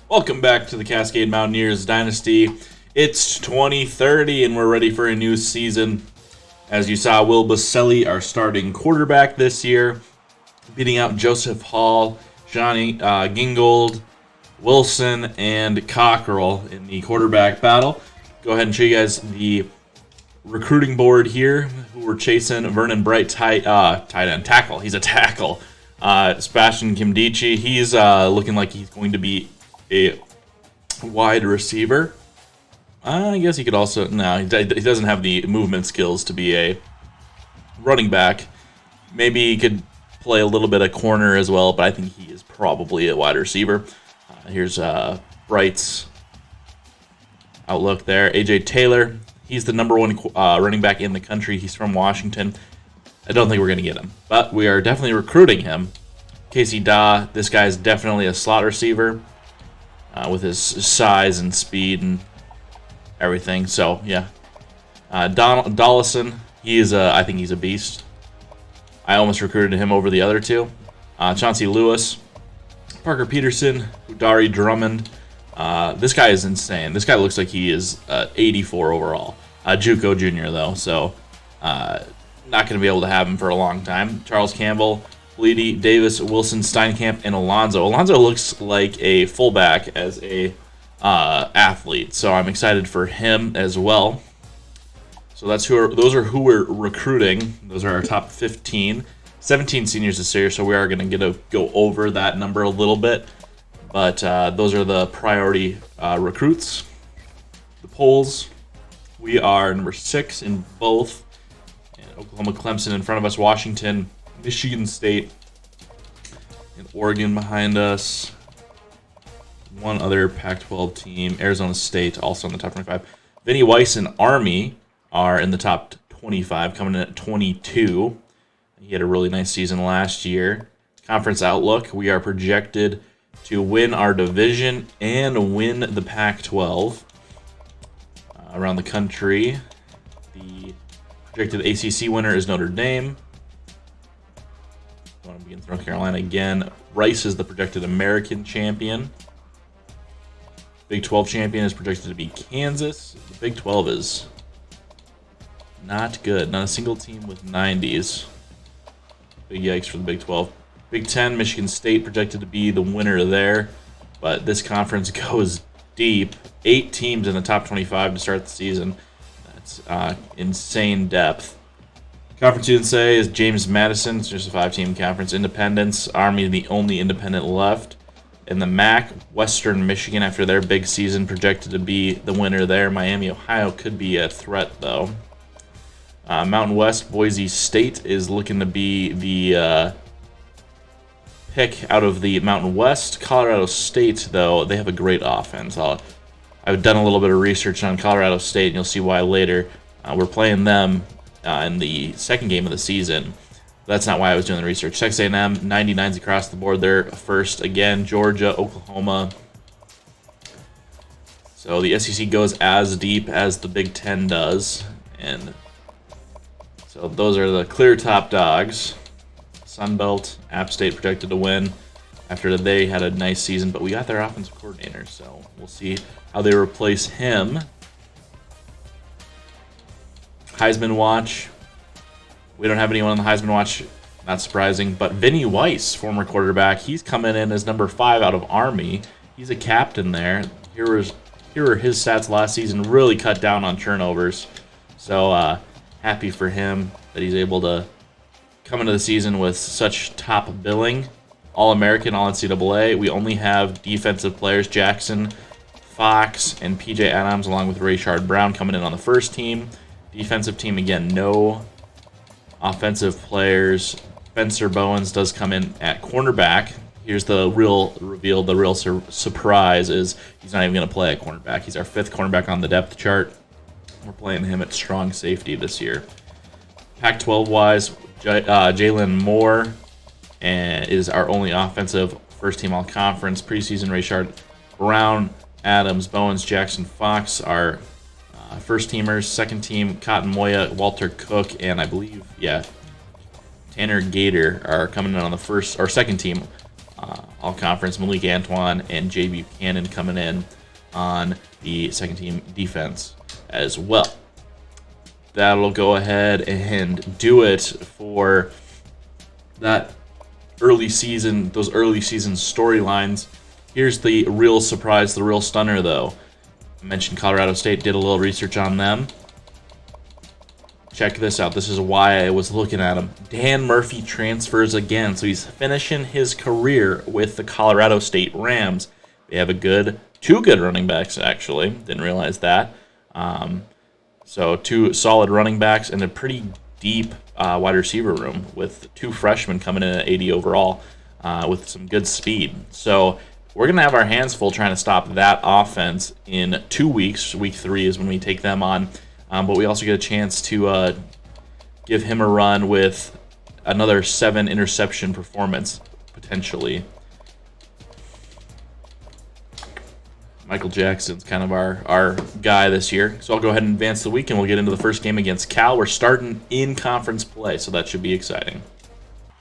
Welcome back to the Cascade Mountaineers Dynasty. It's 2030 and we're ready for a new season. As you saw, Wil Boselli, our starting quarterback this year, beating out Joseph Hall, Johnny Gingold, Wilson, and Cockrell in the quarterback battle. Go ahead and show you guys the recruiting board here. Who we're chasing: Vernon Bright, tight end tackle. He's a tackle. Sebastian Kimdichie, he's looking like he's going to be a wide receiver. I guess he could also... No, he doesn't have the movement skills to be a running back. Maybe he could play a little bit of corner as well, but I think he is probably a wide receiver. Here's Bright's outlook there. A.J. Taylor, he's the number one running back in the country. He's from Washington. I don't think we're going to get him, but we are definitely recruiting him. Casey Daw, this guy's definitely a slot receiver with his size and speed and everything. So, yeah. Dollison, I think he's a beast. I almost recruited him over the other two. Chauncey Lewis, Parker Peterson, Udari Drummond. This guy is insane. This guy looks like he is 84 overall. JUCO junior, though, so not going to be able to have him for a long time. Charles Campbell, Bleedy, Davis, Wilson, Steinkamp, and Alonzo. Alonzo looks like a fullback as a athlete, so I'm excited for him as well. So those are who we're recruiting. Those are our top 15. 17 seniors this year, so we are going to go over that number a little bit. But those are the priority recruits. The polls, we are number 6 in both. And Oklahoma, Clemson in front of us, Washington, Michigan State, and Oregon behind us. One other Pac-12 team, Arizona State, also in the top 25. Vinny Weiss and Army are in the top 25, coming in at 22. He had a really nice season last year. Conference outlook, we are projected to win our division and win the Pac-12 around the country. The projected ACC winner is Notre Dame. Going to be against North Carolina again. Rice is the projected American champion. Big 12 champion is projected to be Kansas. The Big 12 is not good. Not a single team with 90s. Big yikes for the Big 12. Big 10, Michigan State projected to be the winner there. But this conference goes deep. 8 teams in the top 25 to start the season. That's insane depth. Conference USA is James Madison. It's just a 5-team conference. Independence, Army, the only independent left. In the MAC, Western Michigan, after their big season, projected to be the winner there. Miami, Ohio could be a threat, though. Mountain West, Boise State is looking to be the pick out of the Mountain West. Colorado State, though, they have a great offense. I've done a little bit of research on Colorado State, and you'll see why later. We're playing them in the second game of the season. That's not why I was doing the research. Texas A&M, 99s across the board. They're first again. Georgia, Oklahoma. So the SEC goes as deep as the Big 10 does. And so those are the clear top dogs. Sunbelt, App State projected to win after they had a nice season, but we got their offensive coordinator, so we'll see how they replace him. Heisman Watch. We don't have anyone on the Heisman Watch, not surprising, but Vinny Weiss, former quarterback, he's coming in as number 5 out of Army. He's a captain there. Here were his stats last season, really cut down on turnovers. So happy for him that he's able to come into the season with such top billing. All-American, All-NCAA. We only have defensive players, Jackson, Fox, and P.J. Adams, along with Rayshard Brown coming in on the first team. Defensive team, again, no offensive players. Spencer Bowens does come in at cornerback. Here's the real reveal, the real surprise is he's not even going to play at cornerback. He's our 5th cornerback on the depth chart. We're playing him at strong safety this year. Pac-12-wise, Jalen Moore is our only offensive first-team all-conference. Preseason, Rayshard Brown, Adams, Bowens, Jackson, Fox are first teamers. Second team, Cotton Moya, Walter Cook, and I believe, Tanner Gator are coming in on the first or second team all-conference. Malik Antoine and J.B. Buchanan coming in on the second-team defense as well. That'll go ahead and do it for that early season, those early season storylines. Here's the real surprise, the real stunner, though. I mentioned Colorado State, did a little research on them. Check this out. This is why I was looking at him. Dan Murphy transfers again, so he's finishing his career with the Colorado State Rams. They have two good running backs, actually. Didn't realize that. So 2 solid running backs and a pretty deep wide receiver room with 2 freshmen coming in at 80 overall with some good speed. So we're going to have our hands full trying to stop that offense in 2 weeks. Week 3 is when we take them on. But we also get a chance to give him a run with another 7 interception performance, potentially. Michael Jackson's kind of our guy this year. So I'll go ahead and advance the week, and we'll get into the first game against Cal. We're starting in conference play, so that should be exciting.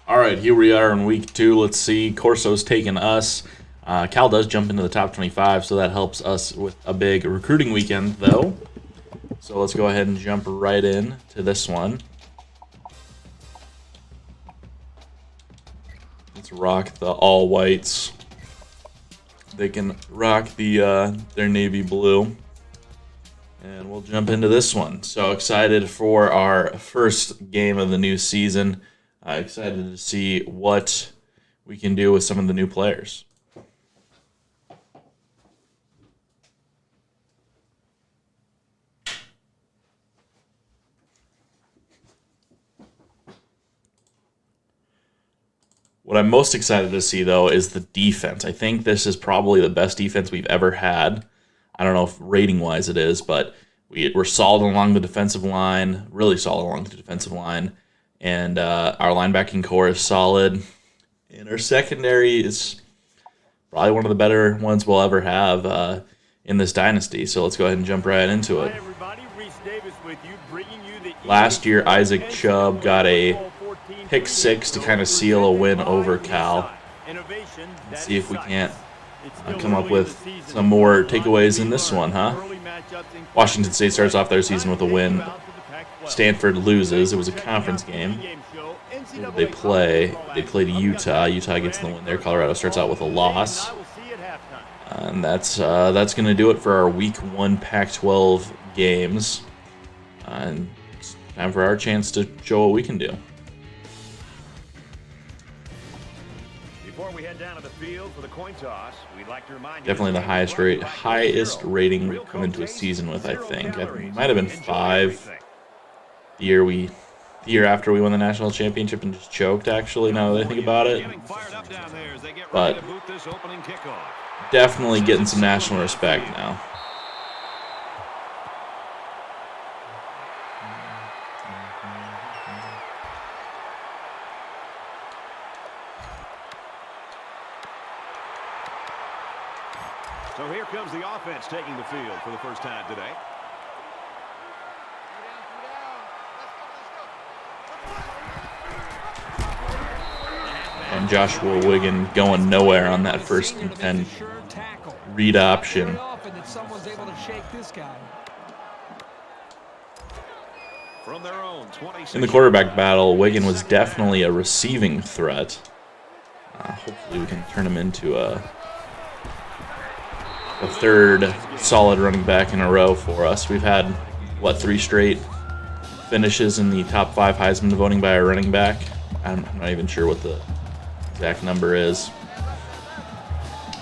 All right, here we are in week 2. Let's see. Corso's taking us. Cal does jump into the top 25, so that helps us with a big recruiting weekend, though. So let's go ahead and jump right in to this one. Let's rock the all whites. They can rock the their navy blue. And we'll jump into this one. So excited for our first game of the new season. Excited to see what we can do with some of the new players. What I'm most excited to see, though, is the defense. I think this is probably the best defense we've ever had. I don't know if rating-wise it is, but we're solid along the defensive line, really solid along the defensive line, and our linebacking core is solid. And our secondary is probably one of the better ones we'll ever have in this dynasty. So let's go ahead and jump right into it. Last year, Isaac Chubb got a pick 6 to kind of seal a win over Cal. Let's see if we can't come up with some more takeaways in this one, huh? Washington State starts off their season with a win. Stanford loses. It was a conference game. They played Utah. Utah gets the win there. Colorado starts out with a loss. And that's going to do it for our Week 1 Pac-12 games. And it's time for our chance to show what we can do. Definitely the highest rating we've come into a season with, I think. It might have been 5 the year after we won the national championship and just choked, actually, now that I think about it. But definitely getting some national respect now. So here comes the offense taking the field for the first time today. And Joshua Wiggin going nowhere on that first and 10 read option. In the quarterback battle, Wiggin was definitely a receiving threat. Hopefully we can turn him into a third solid running back in a row for us. We've had, 3 straight finishes in the top 5 Heisman voting by our running back. I'm not even sure what the exact number is.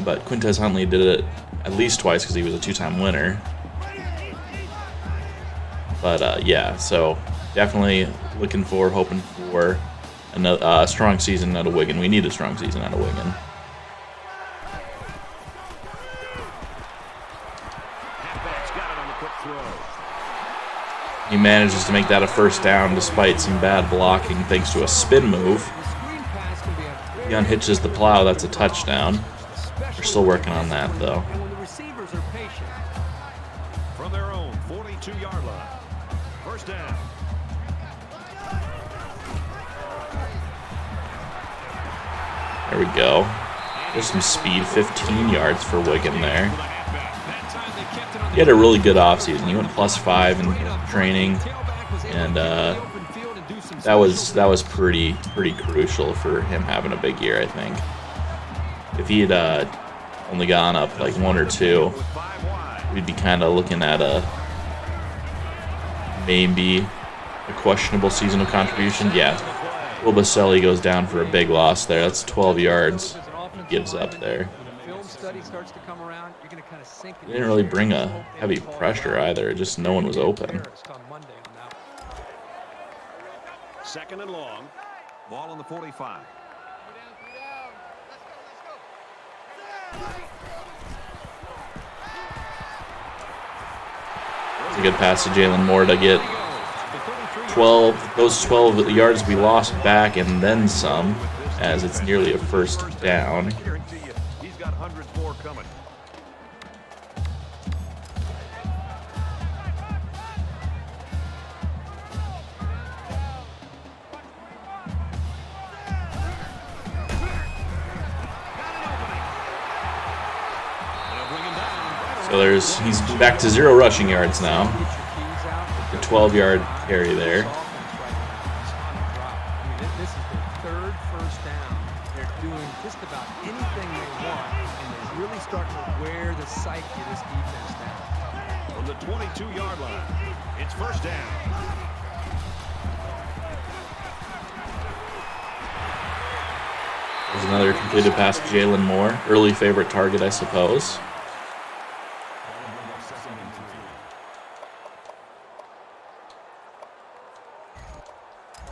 But Quintez Huntley did it at least twice because he was a 2-time winner. But yeah, so definitely hoping for a strong season out of Wiggin. We need a strong season out of Wiggin. He manages to make that a first down despite some bad blocking thanks to a spin move. He unhitches the plow. That's a touchdown. We're still working on that, though. From their own 42-yard line. First down. There we go. There's some speed, 15 yards for Wigan there. He had a really good offseason. He went +5 in training, and that was pretty crucial for him having a big year, I think. If he had only gone up like 1 or 2, we'd be kind of looking at maybe a questionable season of contribution. Yeah, Wil Boselli goes down for a big loss there. That's 12 yards he gives up there. He didn't really bring a heavy pressure either. Just no one was open. 2nd and long. Ball on the 45. It's a good pass to Jalen Moore to get 12. Those 12 yards we lost back and then some, as it's nearly a first down. He's got hundreds more coming. So he's back to 0 rushing yards now. The 12-yard carry there. This is their 3rd first down. They're doing just about anything they want, and they're really starting to wear the psyche of this defense down. From the 22-yard line, it's first down. There's another completed pass to Jalen Moore. Early favorite target, I suppose.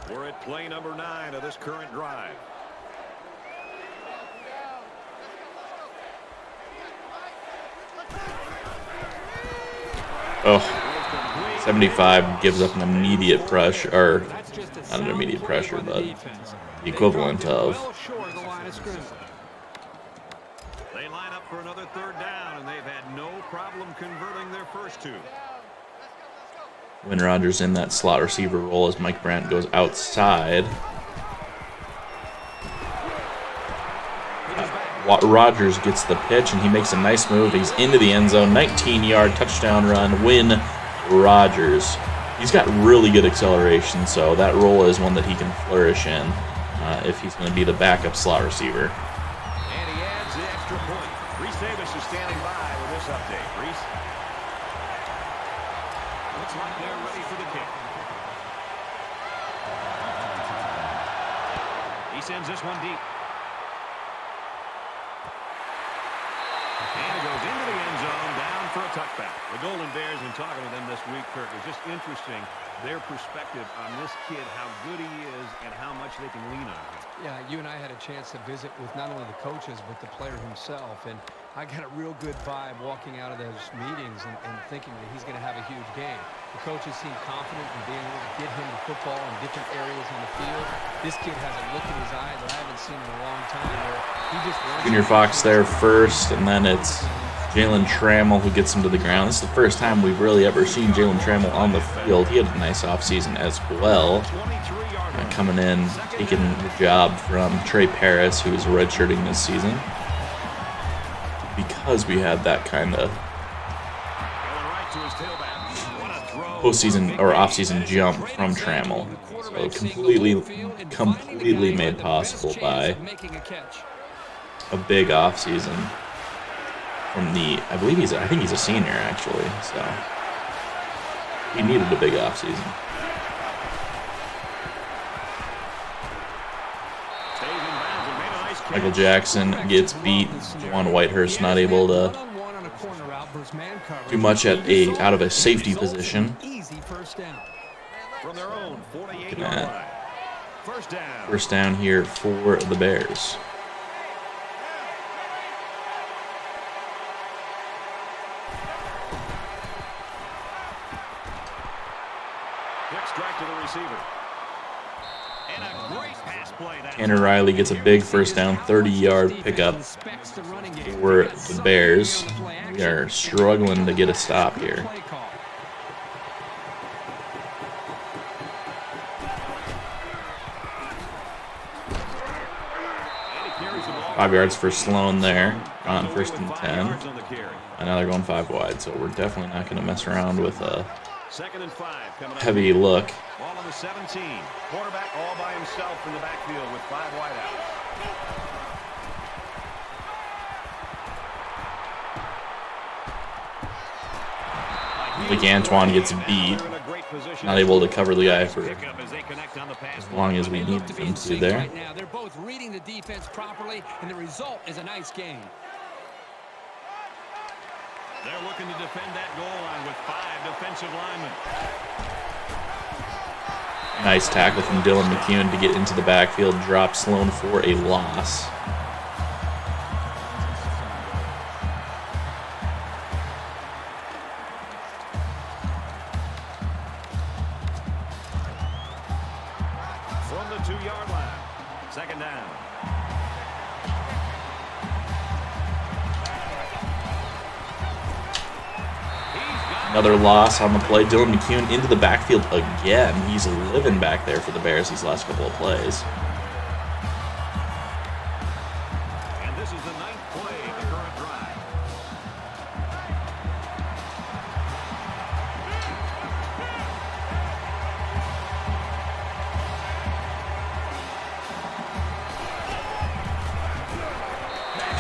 We're at play number 9 of this current drive. Oh, 75 gives up an immediate pressure, or not an immediate pressure, but the equivalent of. They line up for another 3rd down, and they've had no problem converting their first 2. When Rodgers in that slot receiver role as Mike Brandt goes outside. Rodgers gets the pitch, and he makes a nice move. He's into the end zone. 19-yard touchdown run. Win Rodgers. He's got really good acceleration, so that role is one that he can flourish in if he's going to be the backup slot receiver. And he adds the extra point. Reese Davis is standing by with this update. Reese? Looks like they're ready for the kick. He sends this one deep. And it goes into the end zone, down for a touchback. The Golden Bears, in talking with them this week, Kirk, is just interesting, their perspective on this kid, how good he is, and how much they can lean on him. Yeah, you and I had a chance to visit with not only the coaches, but the player himself. And I got a real good vibe walking out of those meetings and thinking that he's going to have a huge game. The coaches seem confident in being able to get him the football in different areas on the field. This kid has a look in his eye that I haven't seen in a long time, where he just wants Junior Fox there first, and then it's Jalen Trammell who gets him to the ground. This is the first time we've really ever seen Jalen Trammell on the field. He had a nice offseason as well. Coming in, taking the job from Trey Paris, who is redshirting this season. Because we had that kind of postseason or offseason jump from Trammell. So completely made possible by a big offseason from I think he's a senior actually, so he needed a big offseason. Michael Jackson gets beat. Juwan Whitehurst not able to do much out of a safety position. Looking at first down here for the Bears. Quick strike to the receiver. And a great pass play. Tanner Riley gets a big first down, 30-yard pickup for the Bears. We are struggling to get a stop here. And he carries the ball 5 yards for Sloan there on 1st and 10. And now they're going 5 wide, so we're definitely not going to mess around with a heavy look. Ball on the 17. Quarterback all by himself in the backfield with 5 wideouts. I think Antoine gets beat. Not able to cover the guy for as long as we need him to there. Right now, they're both reading the defense properly, and the result is a nice game. They're looking to defend that goal line with 5 defensive linemen. Nice tackle from Dylan McCune to get into the backfield, drop Sloan for a loss. From the 2-yard line. 2nd down. Another loss on the play. Dylan McCune into the backfield again. He's living back there for the Bears these last couple of plays. And this is the 9th play of the current drive.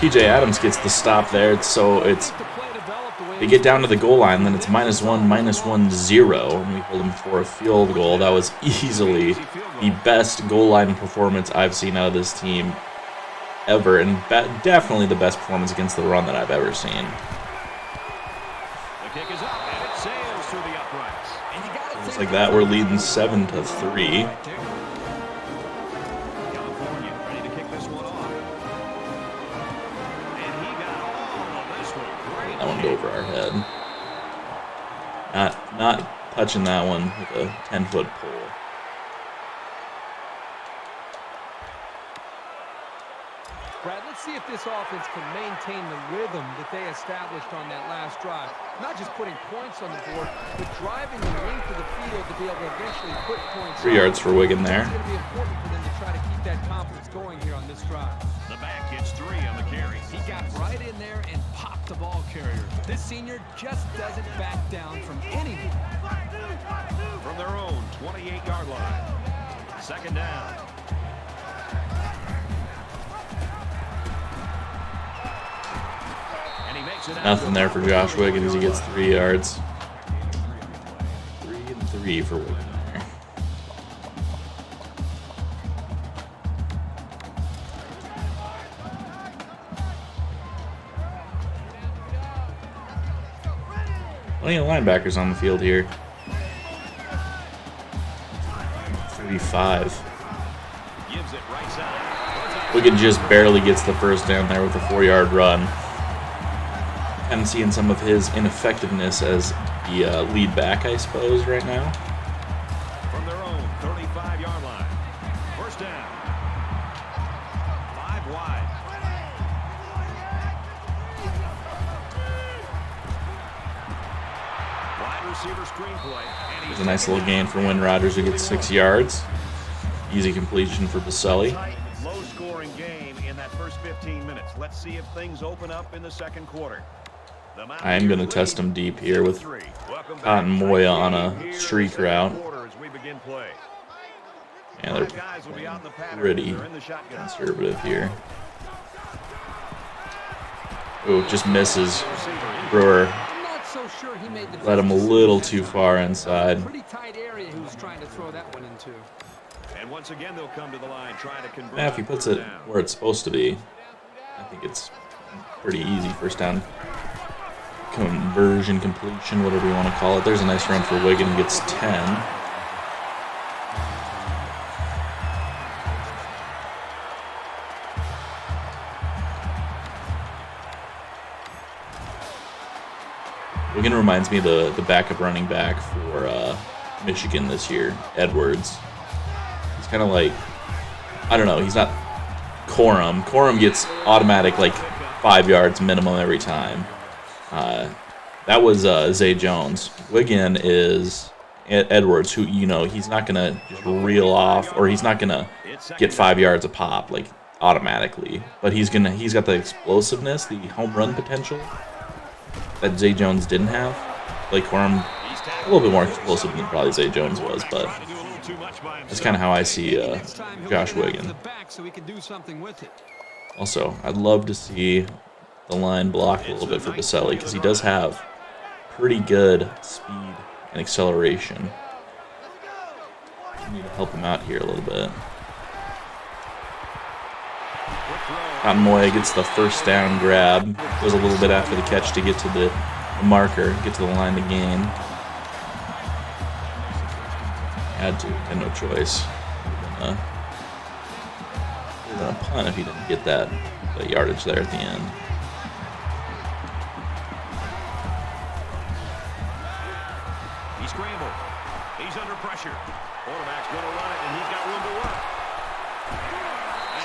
TJ Adams gets the stop there, they get down to the goal line, then it's -1, -1-0, and we hold them for a field goal. That was easily the best goal line performance I've seen out of this team ever, and definitely the best performance against the run that I've ever seen. The kick is up, and it sails through the uprights. Just like that, we're leading 7-3. California ready to kick this one off. And he got all of this one. Great That one go over our head. Not touching that one with a 10-foot pole. Brad, let's see if this offense can maintain the rhythm that they established on that last drive. Not just putting points on the board, but driving the length of the field to be able to eventually put points. 3 yards for Wigan there. It's going to be important for them to try to keep that confidence going here on this drive. The back gets 3 on the carry. He got right in there and popped the ball carrier. This senior just doesn't back down from anything. From their own 28-yard line. 2nd down. And he makes it out. Nothing there for Josh Wigan as he gets 3 yards. 3 and 3 for Wigan there. Plenty of linebackers on the field here. 35. Gives it right side. Wigan just barely gets the first down there with a 4-yard run. Kind of seeing some of his ineffectiveness as the lead back, I suppose, right now. From their own 35-yard line. 1st down. 5 wide. Wide receiver screen play. There's a nice little gain for Win Rodgers, who gets 6 yards. Easy completion for Boselli. Low-scoring game in that first 15 minutes. Let's see if things open up in the 2nd quarter. I am going to test him deep here with Cotton Moya on a streak route. Yeah, they're pretty conservative here. Ooh, just misses. Brewer led him a little too far inside. Pretty tight area he was trying to throw that one into. And once again, they'll come to the line trying to convert. Yeah, if he puts it where it's supposed to be, I think it's pretty easy. 1st down conversion, completion, whatever you want to call it. There's a nice run for Wigan. Gets 10. Wigan reminds me of the backup running back for Michigan this year, Edwards. He's kind of like, I don't know, he's not Corum. Corum gets automatic like 5 yards minimum every time. That was Zay Jones. Wigan is Edwards, who, you know, he's not going to just reel off, or he's not going to get 5 yards a pop. Like, automatically, but he's got the explosiveness, the home run potential that Zay Jones didn't have. Blake Corum, a little bit more explosive than probably Zay Jones was, but that's kind of how I see Josh Wiggin. Also, I'd love to see the line block a little bit for Boselli because he does have pretty good speed and acceleration. I need to help him out here a little bit. Moya gets the first down grab. Goes a little bit after the catch to get to the marker, get to the line to gain. Had to, had no choice. We're gonna punt if he didn't get that yardage there at the end. He scrambled. He's under pressure. Quarterback's going to run it, and he's got room to work.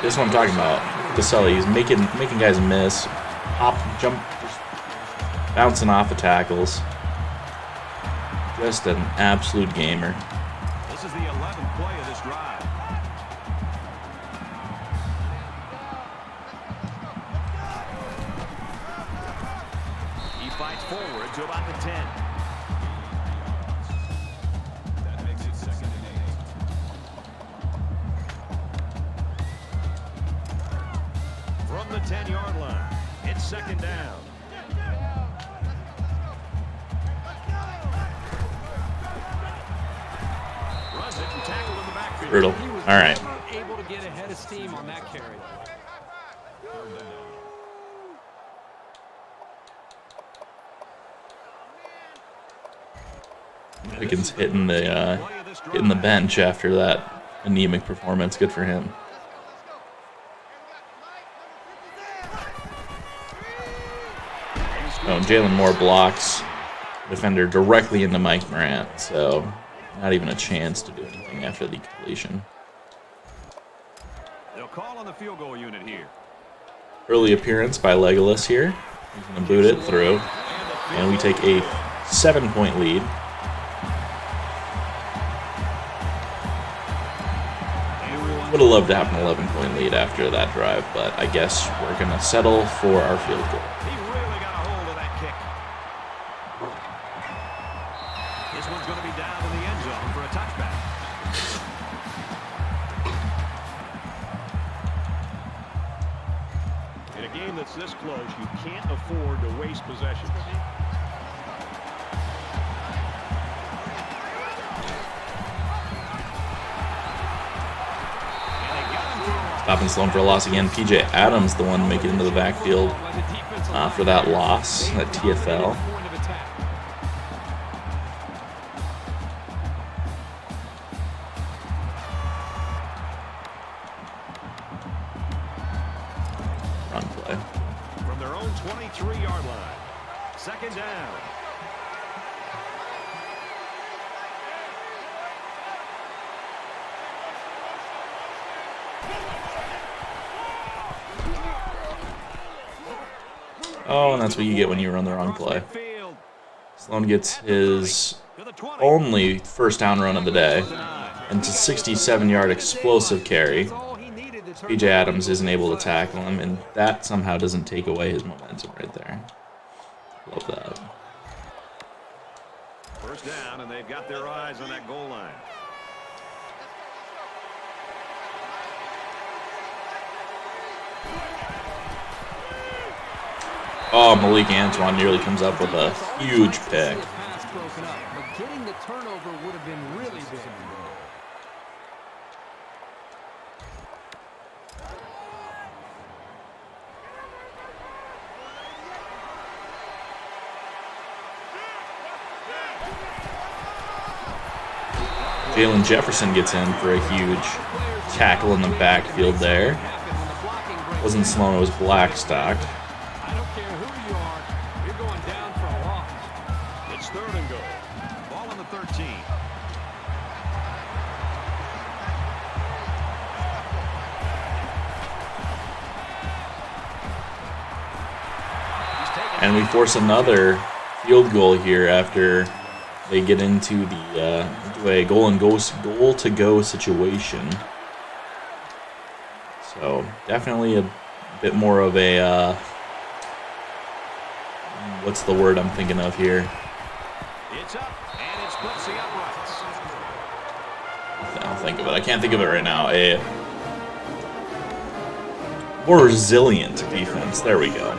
That's what I'm talking about. Boselli, he's making guys miss, hop, jump, just bouncing off of tackles. Just an absolute gamer. This is the 11th play of this drive. He fights forward to about the 10. That makes it 2nd and 8. From the 10-yard line, it's 2nd down. Brutal. All right. Able to get ahead of steam on that carry. Wiggins hitting the bench after that anemic performance. Good for him. Oh, Jalen Moore blocks defender directly into Mike Morant, so not even a chance to do anything after the completion. They'll call on the field goal unit here. Early appearance by Legolas here. He's going to boot it through, and we take a 7-point lead. Would have loved to have an 11-point lead after that drive, but I guess we're going to settle for our field goal. He really got a hold of that kick. This one's going to be down in the end zone for a touchback. In a game that's this close, you can't afford to waste possessions. Stopping Sloan for a loss again. PJ Adams, the one to make it into the backfield for that loss, that TFL. Run play. From their own 23-yard line. 2nd down. Oh, and that's what you get when you run the wrong play. Sloan gets his only first down run of the day into 67-yard explosive carry. PJ Adams isn't able to tackle him, and that somehow doesn't take away his momentum right there. Love that. First down, and they've got their eyes on that goal line. Oh, Malik Antoine nearly comes up with a huge pick. But getting the turnover would have been really big. Jalen Jefferson gets in for a huge tackle in the backfield there. Wasn't Sloan, it was Blackstock. I don't care who you are, you're going down for a loss. It's 3rd and goal. Ball on the 13. And we force another field goal here after they get into a goal-to-go situation. So definitely a bit more of a, what's the word I'm thinking of here? It's up, and it splits the uprights. I'll think of it. I can't think of it right now. A more resilient defense. There we go.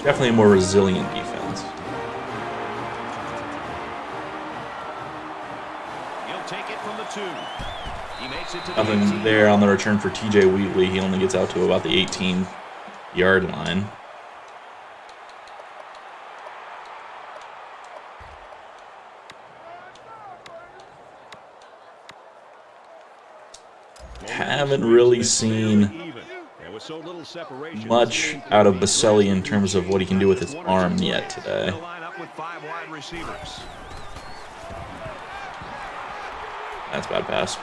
Definitely a more resilient defense. He'll take it from the 2. He makes it to the Nothing 18. there on the return for TJ Wheatley. He only gets out to about the 18-yard line. Haven't really seen much out of Boselli in terms of what he can do with his arm yet today. That's a bad pass.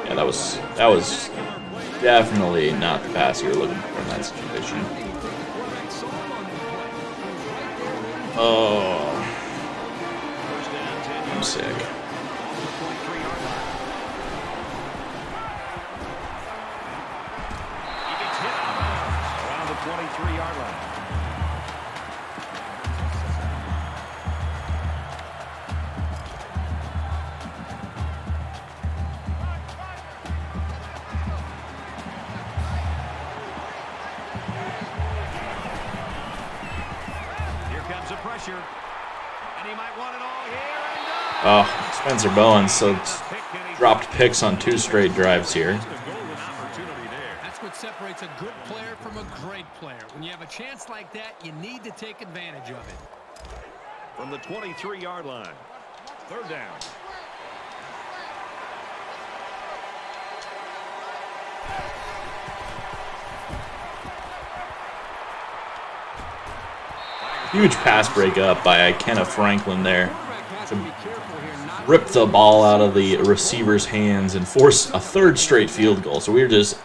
Yeah, that was definitely not the pass you were looking for in that situation. Oh, I'm sick. Around the 23-yard line. Here comes the pressure. And he might want it all here. Oh, Spencer Bowen, so dropped picks on 2 straight drives here. That's what separates a good player from a great player. When you have a chance like that, you need to take advantage of it. From the 23-yard line. 3rd down. Huge pass breakup by Kenneth Franklin there to rip the ball out of the receiver's hands and force a 3rd straight field goal. So we're just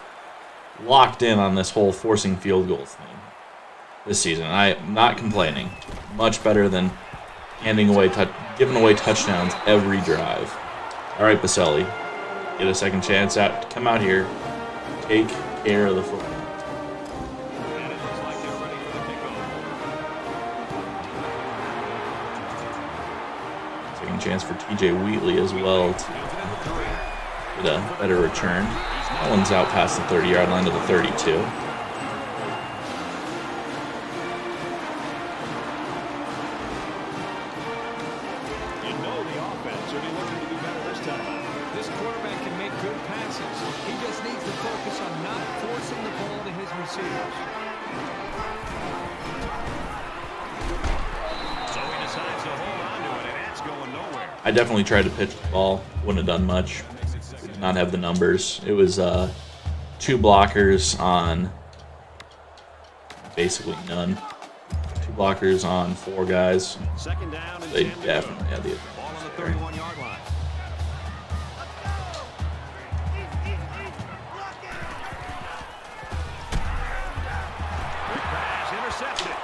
locked in on this whole forcing field goals thing this season. I'm not complaining. Much better than giving away touchdowns every drive. All right, Boselli, get a second chance out. Come out here, take care of the football. Chance for TJ Wheatley as well to get a better return. That one's out past the 30-yard line to the 32. You know the offense will be looking to do better this time. This quarterback can make good passes. He just needs to focus on not forcing the ball to his receivers. So he decides to hold on to it, and that's going nowhere. I definitely tried to pitch the ball. Wouldn't have done much. We did not have the numbers. It was 2 blockers on basically none. 2 blockers on 4 guys. 2nd down and They 10 to definitely go. had the Ball on the advantage there. 31-yard line. Quick pass intercepted.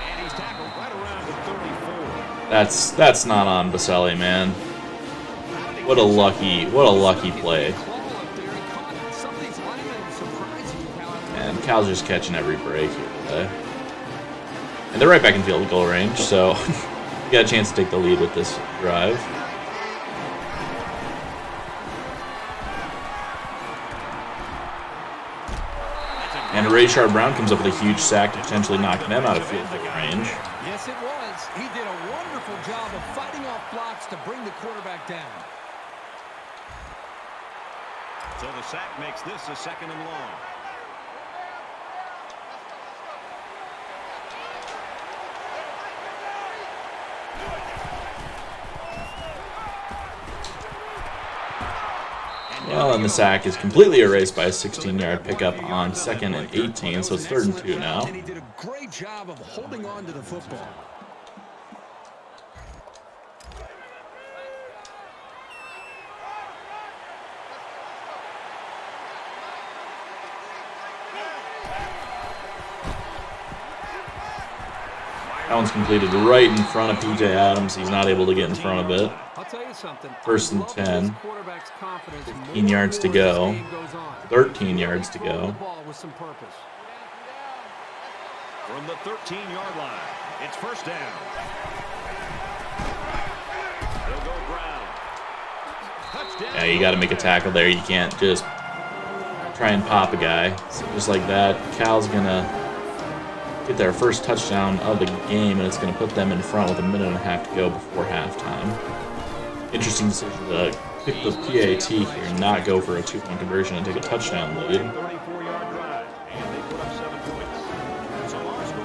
And he's tackled right around the 34. That's not on Boselli, man. What a lucky play. And Cal's just catching every break here today. And they're right back in field goal range, so you got a chance to take the lead with this drive. And Rayshard Brown comes up with a huge sack to potentially knock them out of field goal range. Yes, it was. He did a wonderful job of fighting off blocks to bring the quarterback down. So the sack makes this a 2nd and long. Well, and the sack is completely erased by a 16-yard pickup on 2nd and 18, so it's 3rd and 2 now. And he did a great job of holding on to the football. That one's completed right in front of P.J. Adams. He's not able to get in front of it. I'll tell you something. First and 10. 15 yards to go. 13 yards to go. From the 13-yard line, it's first down. They'll go Brown. Touchdown. Yeah, you got to make a tackle there. You can't just try and pop a guy. So just like that, Cal's going to get their first touchdown of the game, and it's going to put them in front with a minute and a half to go before halftime. Interesting decision to pick the PAT here and not go for a 2-point conversion and take a touchdown lead. 34-yard drive, and they put up 7 points. So our score,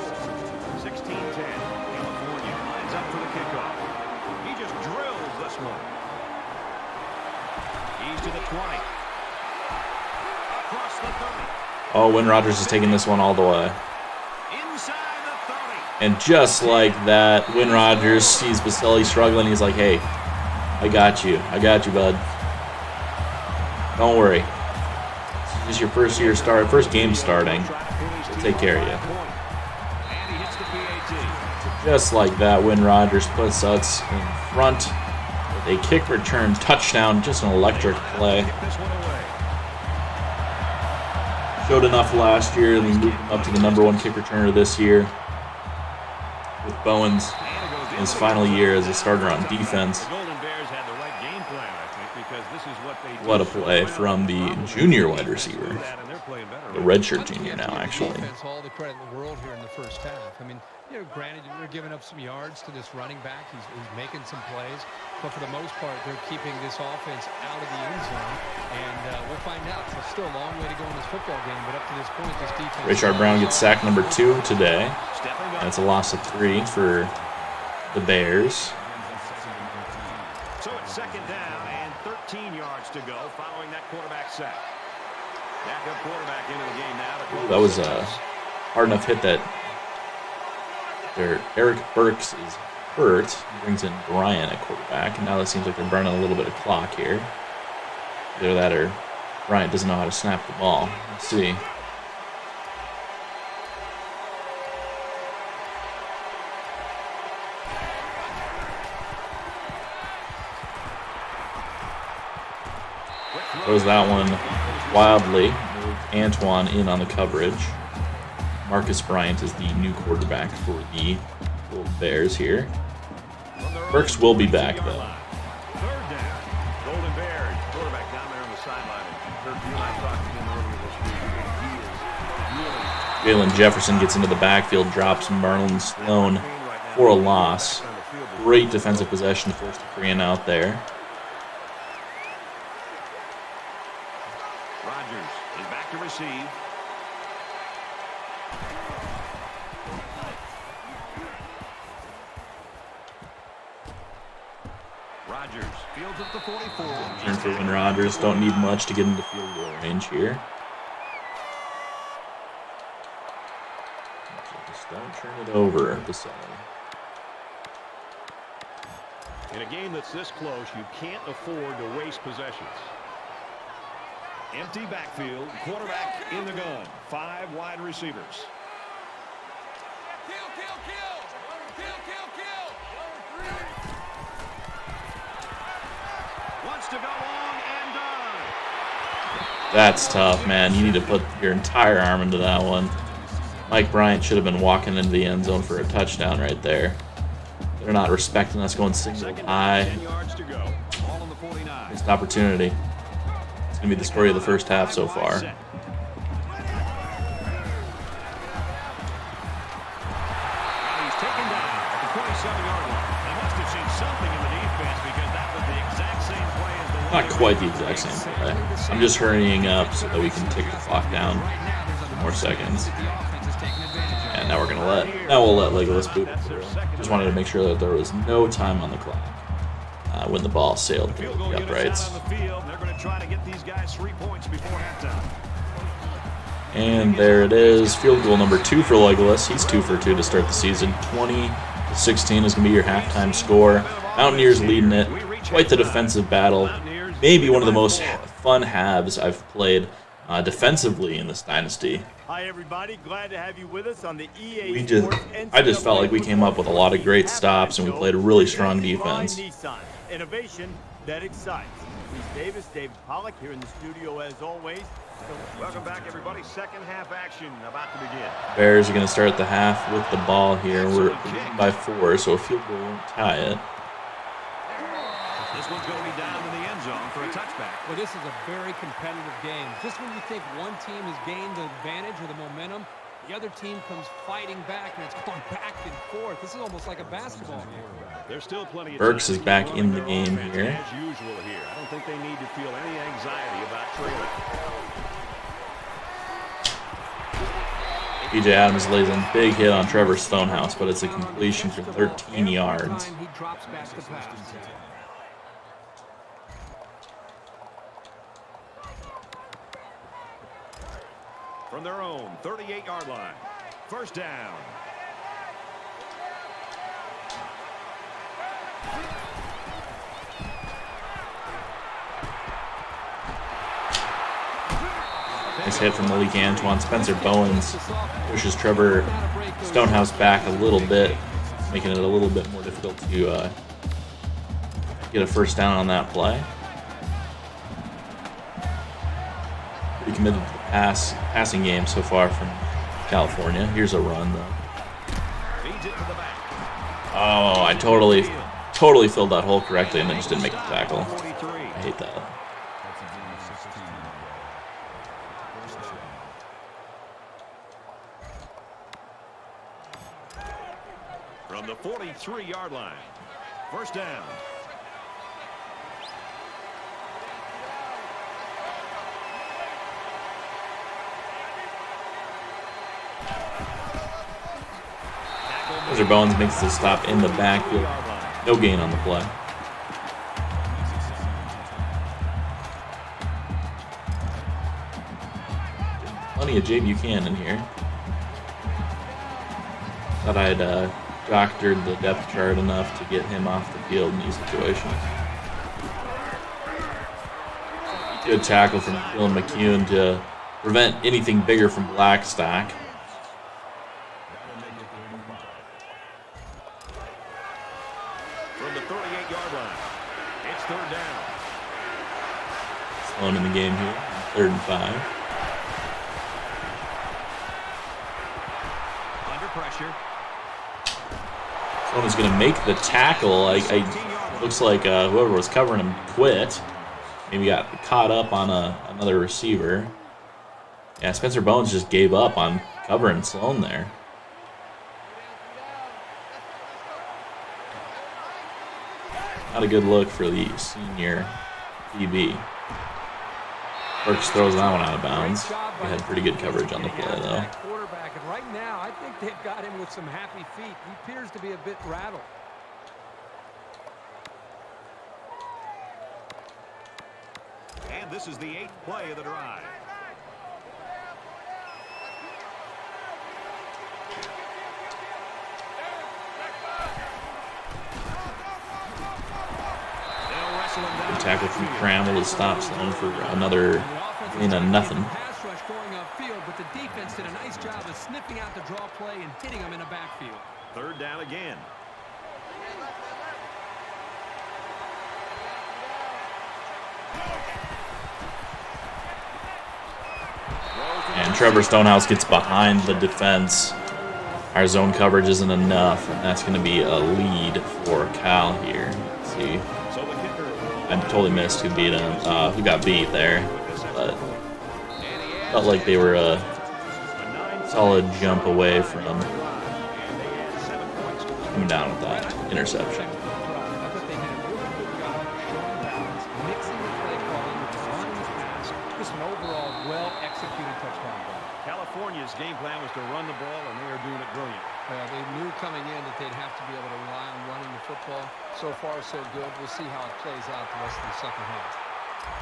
16-10. California lines up for the kickoff. He just drills this one. He's to the 20. Across the 30. Oh, Win Rogers is taking this one all the way. Inside the 30. And just like that, Win Rogers sees Boselli struggling. He's like, hey, I got you, bud. Don't worry. This is your first game starting. We'll take care of you. Just like that, Win Rogers puts us in front with a kick return touchdown. Just an electric play. Showed enough last year, and we moved him up to the #1 kick returner this year. With Bowens in his final year as a starter on defense. What a play from the junior wide receiver. The redshirt junior now, actually. All the credit in the world here in the first half. I mean, granted, they're giving up some yards to this running back. He's making some plays. But for the most part, they're keeping this offense out of the end zone. And we'll find out. It's still a long way to go in this football game. But up to this point, this defense... Richard Brown gets sack number 2 today. And it's a loss of 3 for the Bears. So it's second down and 13 yards to go following that quarterback sack. Backup quarterback into the game now. That was a hard enough hit that Eric Burks is hurt. He brings in Brian at quarterback. And now it seems like they're burning a little bit of clock here. Either that or Bryant doesn't know how to snap the ball. Let's see. Throws that one wildly. Antoine in on the coverage. Marcus Bryant is the new quarterback for the Bears here. Burks will be back, though. Third down. Golden Bears. Quarterback down there on the sideline. Jalen Jefferson gets into the backfield, drops Marlon Sloan for a loss. Great defensive possession to force the 3-and out there. Rodgers is back to receive. Rodgers fields at the 44. Turn for Win Rodgers. Don't need much to get into field goal range here. Just don't turn it over, Boselli. In a game that's this close, you can't afford to waste possessions. Empty backfield, quarterback in the gun. 5 wide receivers. Kill. Wants to go long and done. That's tough, man. You need to put your entire arm into that one. Mike Bryant should have been walking into the end zone for a touchdown right there. They're not respecting us going single high. 10 yards to go. All on the 49. Missed opportunity. It's going to be the story of the first half so far. He's taken down at the 27-yard line. They must have seen something in the defense because that was the exact same play as the one. Not quite the exact same play. I'm just hurrying up so that we can tick the clock down. 2 more seconds. And now we'll let Legolas boot it through. Just wanted to make sure that there was no time on the clock when the ball sailed through the uprights. And there it is. Field goal number 2 for Legolas. He's 2 for 2 to start the season. 20-16 is going to be your halftime score. Mountaineers leading it. Quite the defensive battle. Maybe one of the most fun halves I've played defensively in this Dynasty. Hi, everybody. Glad to have you with us on the EA I just felt like we came up with a lot of great stops, and we played a really strong defense. Nissan. Innovation that excites. Reese Davis, David Pollock here in the studio as always. Welcome back, everybody. Second half action about to begin. Bears are going to start the half with the ball here. We're by 4, so a field goal won't tie it. This one's going to be down in the end zone for a touchback. Well, this is a very competitive game. Just when you think one team has gained the advantage or the momentum, the other team comes fighting back, and it's going back and forth. This is almost like a basketball game. There's still plenty of Burks is back in the game here. As usual here. I don't think they need to feel any anxiety about trailing. PJ Adams lays a big hit on Trevor Stonehouse, but it's a completion for 13 yards. He drops back to pass. From their own 38-yard line. First down. Nice hit from Malik Antoine. Spencer Bowens pushes Trevor Stonehouse back a little bit, making it a little bit more difficult to get a first down on that play. Pretty committed to the passing game so far from California. Here's a run, though. Oh, I totally filled that hole correctly and then just didn't make the tackle. I hate that. From the 43-yard line. First down. Spencer Bowens makes the stop in the backfield. No gain on the play. Plenty of Jay Buchanan here. Thought I'd doctored the depth chart enough to get him off the field in these situations. Good tackle from Dylan McCune to prevent anything bigger from Blackstock. From the 38-yard line. It's third down. Sloan in the game here. 3rd and 5. Under pressure. Sloan is going to make the tackle. Looks like whoever was covering him quit. Maybe got caught up on another receiver. Yeah, Spencer Bowens just gave up on covering Sloan there. Not a good look for the senior QB. Burks throws that one out of bounds. He had pretty good coverage on the play, though. Quarterback, and right now, I think they've got him with some happy feet. He appears to be a bit rattled. And this is the 8th play of the drive. Good tackle from Cramble to stop Sloan for another gain on nothing. Pass rush going upfield, but the defense did a nice job of sniffing out the draw play and hitting him in the backfield. Third down again. And Trevor Stonehouse gets behind the defense. Our zone coverage isn't enough, and that's going to be a lead for Cal here. Let's see. I totally missed who beat him, who got beat there, but felt like they were a solid jump away from coming down with that interception. Just an overall well-executed touchdown drive. California's game plan was to run the ball, and they are doing it brilliant. They knew coming in that they'd have to be able to rely on running the football. So far, so good. We'll see how it plays out the rest of the second half.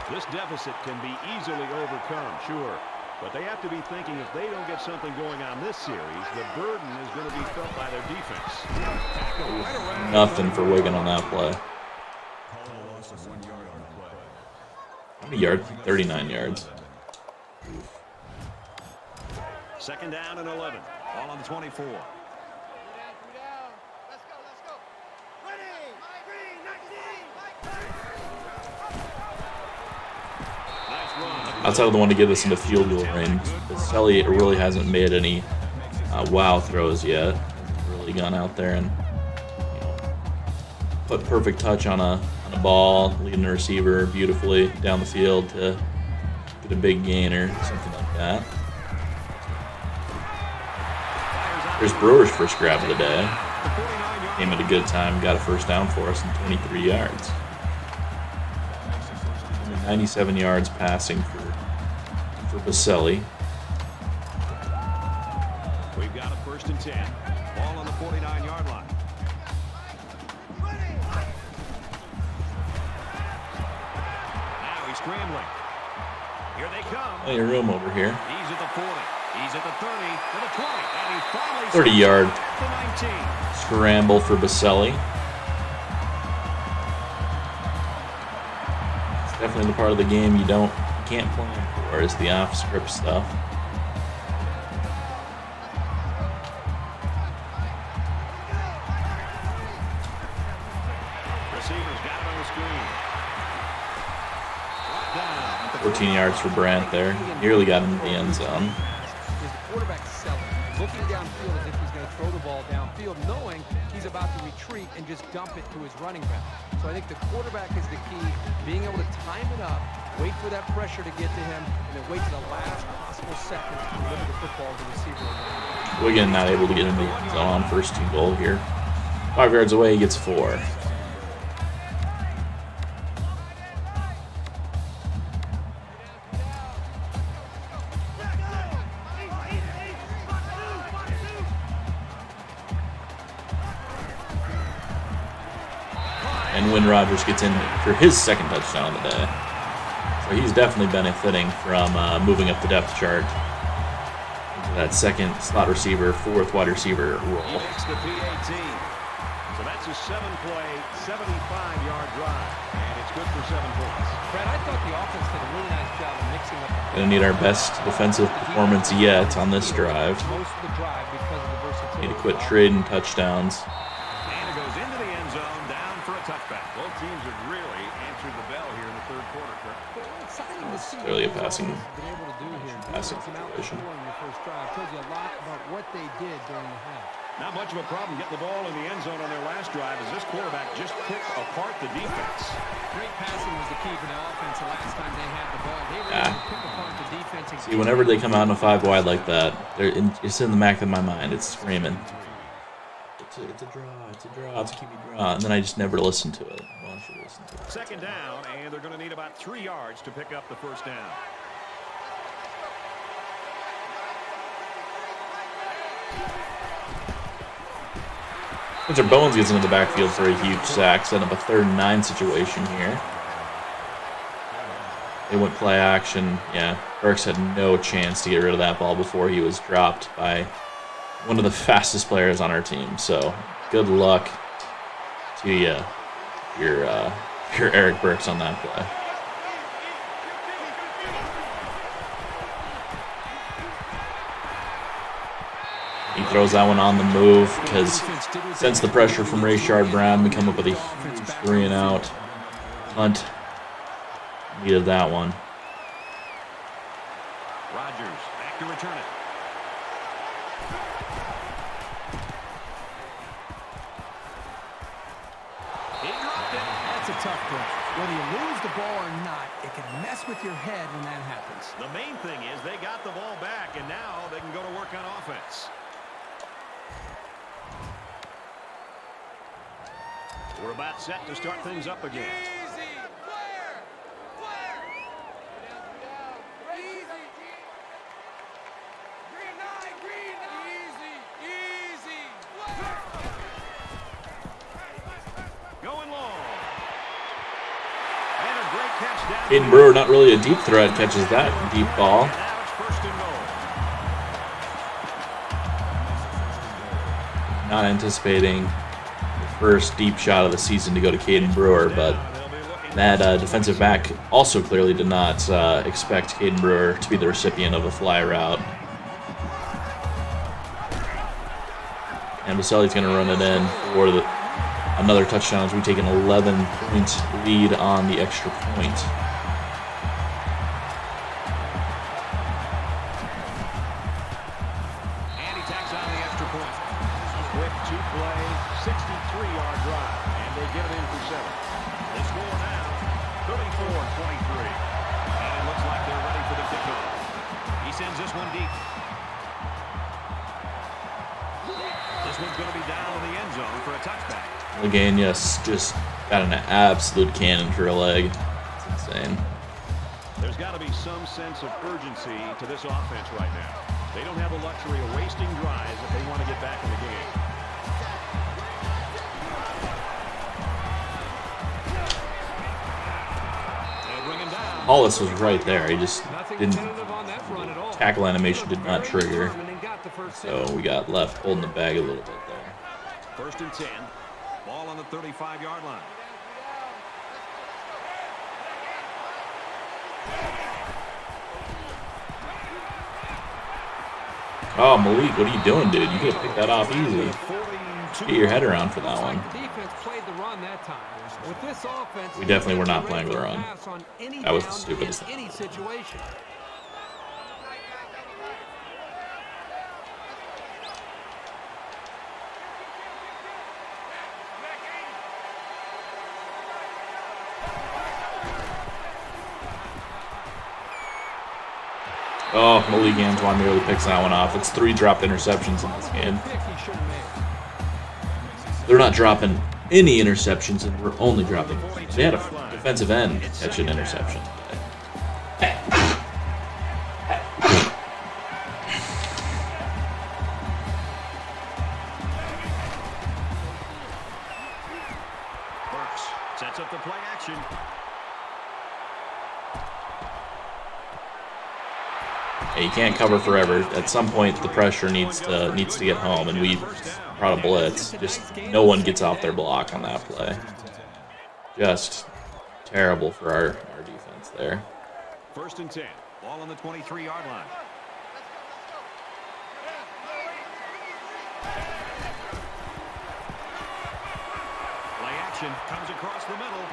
This deficit can be easily overcome, sure. But they have to be thinking if they don't get something going on this series, the burden is going to be felt by their defense. Nothing for Wigan on that play. How many yards? 39 yards. Second down and 11. Ball on the 24. Outside of the one to get us into field goal range, Boselli really hasn't made any wow throws yet. Really gone out there and put perfect touch on a ball, leading the receiver beautifully down the field to get a big gain or something like that. There's Brewer's first grab of the day. Came at a good time, got a first down for us in 23 yards. 97 yards passing for Boselli. We've got a first and 10. Ball on the 49-yard line. Now he's scrambling. Here they come. Plenty of room over here. He's at the 40. He's at the 30, to the 20, and he finally 30-yard at the 19. scramble for Boselli. It's definitely the part of the game you can't plan for, is the off-script stuff. Receivers got it on the screen. 14 yards for Brandt there. Nearly got into the end zone. Is the quarterback selling, looking downfield as if he's going to throw the ball downfield, knowing he's about to retreat and just dump it to his running back. So I think the quarterback is the key, being able to time it up, wait for that pressure to get to him, and then wait to the last possible second to deliver the football to the receiver. Wigan not able to get into the end zone on first and goal here. 5 yards away, he gets 4. And Win Rogers gets in for his second touchdown of the day. So he's definitely benefiting from moving up the depth chart into that second slot receiver, fourth wide receiver role. He makes the PAT. So that's a 7-play, 75-yard drive. And it's good for 7 points. Brad, I thought the offense did a really nice job of mixing up. Gonna need our best defensive performance yet on this drive. Most of the drive because of the versatility. Need to quit trading touchdowns. And it goes into the end zone, down for a touchback. Both teams have really answered the bell here in the third quarter, Kirk. Exciting to see Clearly a what passing they've been able to do here. situation. In your first drive tells you a lot about what they did during the half. Not much of a problem getting the ball in the end zone on their last drive as this quarterback just picked apart the defense. Great passing was the key for the offense the last time they had the ball. They were able to pick apart the defense. See, whenever they come out in a 5 wide like that, it's in the back of my mind. It's screaming. It's a draw. It's a draw. It's a QB draw. And then I just never listen to it. Well, I should listen to it. Second down, and they're going to need about 3 yards to pick up the first down. Spencer Bowens gets into the backfield for a huge sack, setting up a 3rd and 9 situation here. They went play action. Yeah, Burks had no chance to get rid of that ball before he was dropped by one of the fastest players on our team. So good luck to you, your Eric Burks on that play. He throws that one on the move because sense the pressure from Rayshard Brown. We come up with a huge 3-and-out. Hunt needed that one. Rodgers back to return it. He dropped it. That's a tough play. Whether you lose the ball or not, it can mess with your head when that happens. The main thing is they got the ball back, and now they can go to work on offense. We're about set to start things up again. Easy, Blair! Blair! Easy! Green, easy! Blair! Going long. And a great catch down. Caden Brewer, not really a deep threat, catches that deep ball. Now it's first and goal. Not anticipating first deep shot of the season to go to Caden Brewer, but that defensive back also clearly did not expect Caden Brewer to be the recipient of a fly route. And Boselli's going to run it in for another touchdown as we take an 11-point lead on the extra point. And he tacks on the extra point. A quick two-play, 63-yard drive. And they get it in for 7. They score now, 34-23. And it looks like they're ready for the kickoff. He sends this one deep. This one's going to be down in the end zone for a touchback. Lagañas just got an absolute cannon for a leg. It's insane. There's got to be some sense of urgency to this offense right now. They don't have the luxury of wasting drives if they want to get back in the game. They'll bring him down. Hollis was right there. He just didn't. Tackle animation did not trigger. So we got left holding the bag a little bit there. 1st and 10. Ball on the 35-yard line. Oh, Malik, what are you doing, dude? You could have picked that off easy. Get your head around for that one. We definitely were not playing the run. That was the stupidest thing. Oh, Malik Antoine nearly picks that one off. It's 3 dropped interceptions in this game. They're not dropping any interceptions, and we're only dropping. They had a defensive end catch an interception. Burks sets up the play action. Yeah, you can't cover forever. At some point, the pressure needs to get home, and we brought a blitz. Just no one gets off their block on that play. Just terrible for our defense there. 1st and 10. Ball on the 23-yard line. Play action comes across the middle.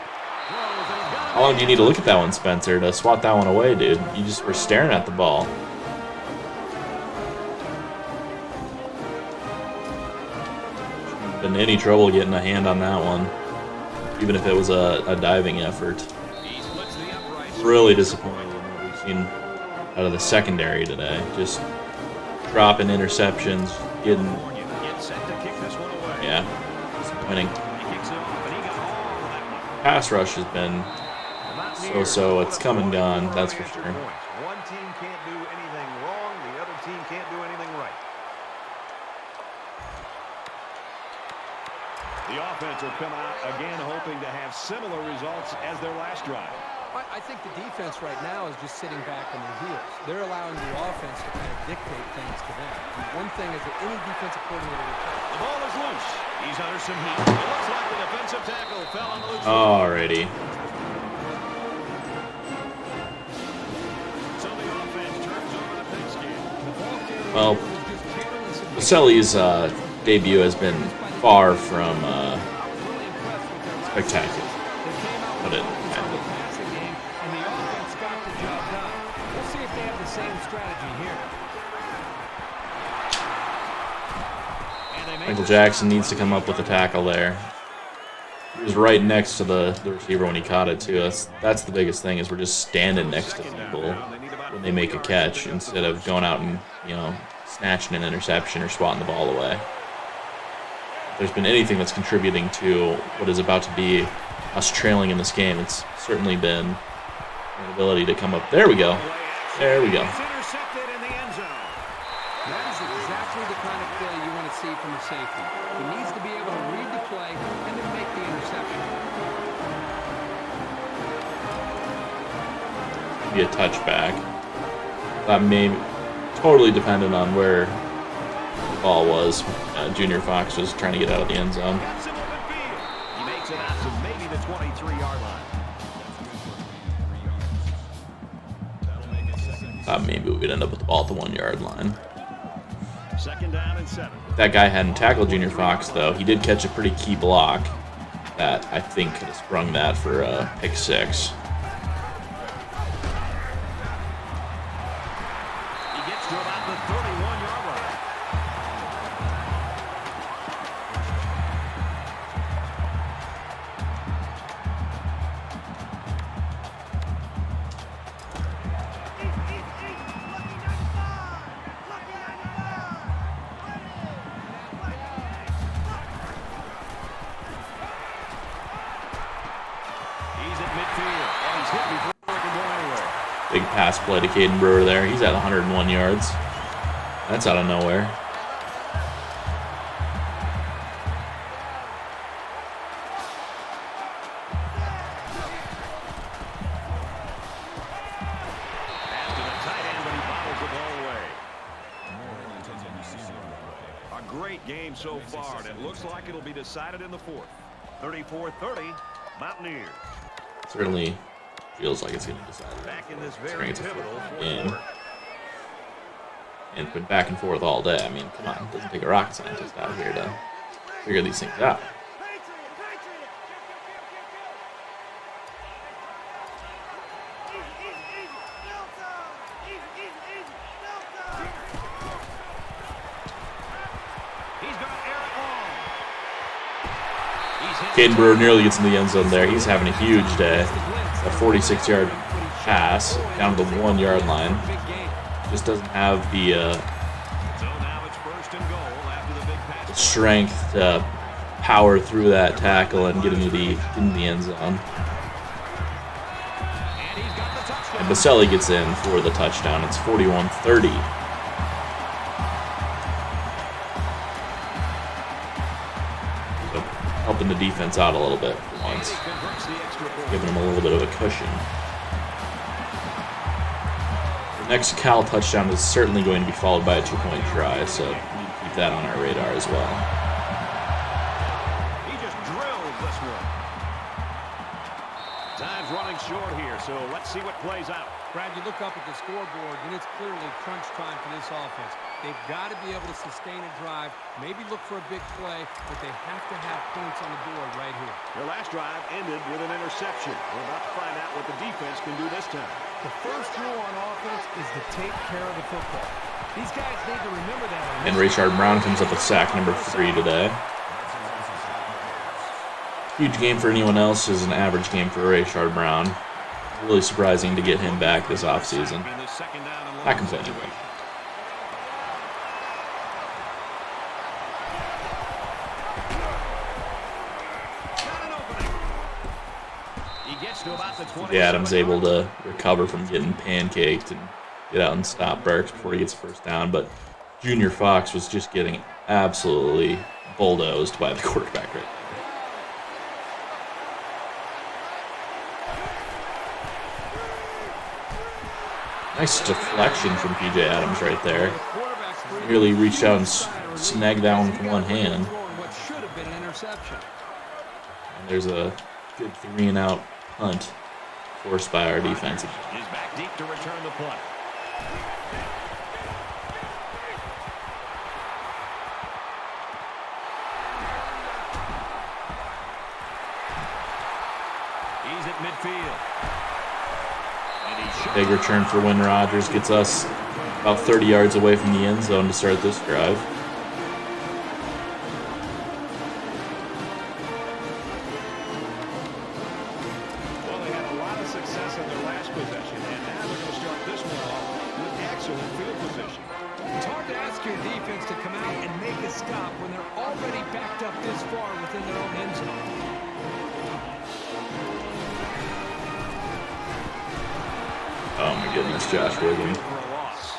How long do you need to look at that one, Spencer, to swat that one away, dude? You just were staring at the ball. Shouldn't have been any trouble getting a hand on that one, even if it was a diving effort. Really disappointed in what we've seen out of the secondary today. Just dropping interceptions, getting... Yeah, disappointing. Pass rush has been so-so. It's come and gone, that's for sure. One team can't do anything wrong, the other team can't do anything right. The offense will come out again hoping to have similar results as their last drive. I think the defense right now is just sitting back on their heels. They're allowing the offense to kind of dictate things to them. And one thing is that any defensive coordinator will tell. The ball is loose. He's under some heat. It looks like the defensive tackle fell on the loose. Alrighty. So the offense turns over the pigskin. Well, Boselli's debut has been far from spectacular. But it Michael Jackson needs to come up with a tackle there. He was right next to the receiver when he caught it to us. That's the biggest thing, is we're just standing next to people when they make a catch instead of going out and, snatching an interception or swatting the ball away. If there's been anything that's contributing to what is about to be us trailing in this game, it's certainly been an ability to come up. There we go. There we go. From the safety. He needs to be able to read the play and then make the interception. Be a touchback. That may totally dependent on where the ball was. Junior Fox was trying to get out of the end zone. He makes it out to maybe the 23-yard line. Thought maybe we'd end up with the ball at the 1-yard line. Second down and 7. If that guy hadn't tackled Junior Fox, though, he did catch a pretty key block that I think could have sprung that for a pick 6. He gets to about the 31-yard line. He's at midfield, and he's hit before he can go anywhere. Big pass play to Caden Brewer there. He's at 101 yards. That's out of nowhere. After the tight end, but he bobbles the ball away. A great game so far, and it looks like it'll be decided in the fourth. 34-30, Mountaineers. Certainly feels like it's going to decide. Back in this very pivotal fourth game. quarter. And it's been back and forth all day. I mean, come on. It doesn't take a rocket scientist out here to figure these things out. He's going to air it long. He's hit Caden Brewer nearly gets in the end zone there. He's having a huge day. A 46-yard pass down to the 1-yard line. Just doesn't have the So now it's first and goal after the big pass. strength to power through that tackle and get into the end zone. And he's got the touchdown. And Boselli gets in for the touchdown. It's 41-30. So helping the defense out a little bit for once, He converts the extra point. giving them a little bit of a cushion. The next Cal touchdown is certainly going to be followed by a 2-point try, so we need to keep that on our radar as well. He just drills this one. Time's running short here, so let's see what plays out. Brad, you look up at the scoreboard, and it's clearly crunch time for this offense. They've got to be able to sustain a drive, maybe look for a big play, but they have to have points on the board right here. Their last drive ended with an interception. We're about to find out what the defense can do this time. The first rule on offense is to take care of the football. These guys need to remember that. And Rayshard Brown comes up with sack number 3 today. Huge game for anyone else is an average game for Rayshard Brown. Really surprising to get him back this offseason. In this second down and long Not complaining. situation. Got an opening. He gets to about the 20. Adams able to recover from getting pancaked and get out and stop Burks before he gets the first down, but Junior Fox was just getting absolutely bulldozed by the quarterback right there. Nice deflection from PJ Adams right there. Nearly reached out and snagged that one with one hand. What should have been an interception. And there's a good 3-and-out punt forced by our defense. He's back deep to return the punt. He's at midfield. And he's shot. Big return for Win Rogers gets us about 30 yards away from the end zone to start this drive. Well, they had a lot of success in their last possession, and now they're going to start this one off with excellent field position. It's hard to ask your defense to come out and make a stop when they're already backed up this far within their own end zone. Oh my goodness, Josh Wiggins. For a loss.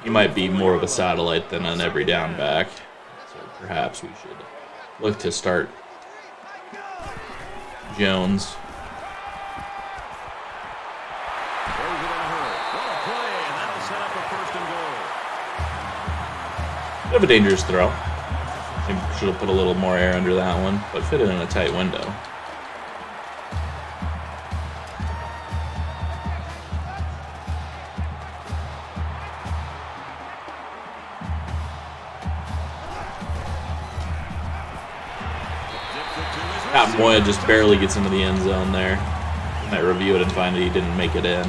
He might be more of a satellite than an every down back, so perhaps we should look to start Jones. Throws it in a hurry. What a play, and that'll set up a first and goal. Bit of a dangerous throw. Maybe should have put a little more air under that one, but fit it in a tight window. Scott Moya just barely gets into the end zone there. We might review it and find that he didn't make it in.